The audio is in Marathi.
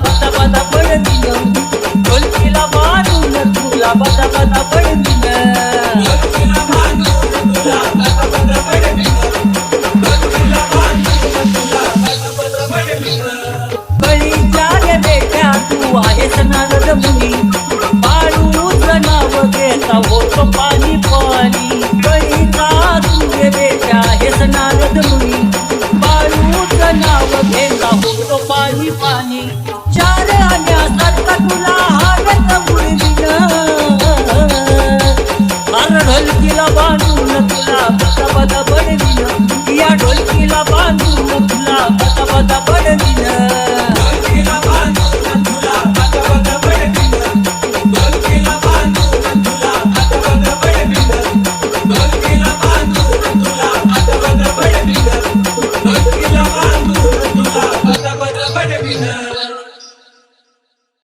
बदा बदा पडवीन ढोलकीला बांधून तुला बदा बदा पडवीन बळीच्या रे बेट्या तू आहेस नारद मुनी बाळूचं नाव घेता होतो पाणी पाणी बळीचा तू रे बेट्या आहेस नारद मुनी बाळूचं नाव घेता होतो पाणी पाणी चार आण्यासारखा तुला